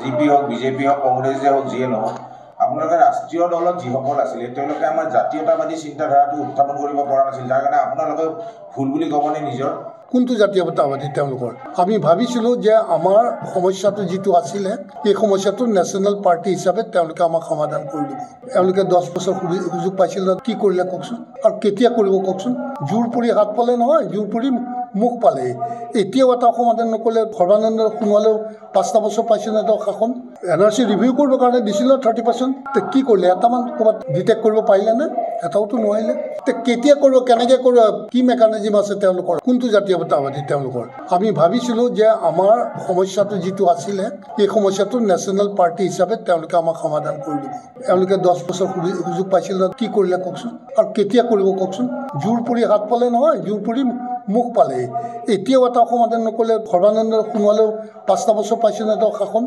AGP হওক BJP হওক কংগ্ৰেছে হওক যিয়ে নহওক আপোনালোকে ৰাষ্ট্ৰীয় দলত যিসকল আছিলে তেওঁলোকে আমাৰ জাতীয়তাবাদী চিন্তাধাৰাটো উত্থাপন কৰিব পৰা নাছিল যাৰ কাৰণে আপোনালোকে ভুল বুলি ক'বনে নিজৰ কোনটো জাতীয়তাবাদী তেওঁলোকৰ আমি ভাবিছিলোঁ যে আমাৰ সমস্যাটো যিটো আছিলে এই সমস্যাটো নেশ্যনেল পাৰ্টি হিচাপে তেওঁলোকে আমাক সমাধান কৰি দিব তেওঁলোকে 10 বছৰ সুযোগ পাইছিল কি কৰিলে কওকচোন আৰু কেতিয়া কৰিব কওকচোন জোৰ পৰি হাত পালে নহয় জোৰ পৰি মুখ পালে এতিয়াও এটা সমাধান নকৰিলে সৰ্বানন্দ সোণোৱালেও 5টা বছৰ পাইছিল এটা শাসন এনআৰচি ৰিভিউ কৰিবৰ কাৰণে দিছিল 30% কি কৰিলে এটামান ক'ৰবাত ডিটেক্ট কৰিব পাৰিলেনে এটাওতো নোৱাৰিলে কেতিয়া কৰিব কেনেকৈ কৰিব কি মেকানিজম আছে তেওঁলোকৰ কোনটো জাতীয়তাবাদী তেওঁলোকৰ আমি ভাবিছিলোঁ যে আমাৰ সমস্যাটো যিটো আছিলে এই সমস্যাটো নেশ্যনেল পাৰ্টি হিচাপে তেওঁলোকে আমাক সমাধান কৰি দিব তেওঁলোকে 10 বছৰ সুযোগ পাইছিল কি কৰিলে কওকচোন আৰু কেতিয়া কৰিব কওকচোন জোৰ পৰি হাত পালে নহয় জোৰ পৰি মুখ পালে এতিয়াও এটা সমাধান নকৰিলে সৰ্বানন্দ সোণোৱালেও 5টা বছৰ পাইছিল এটা শাসন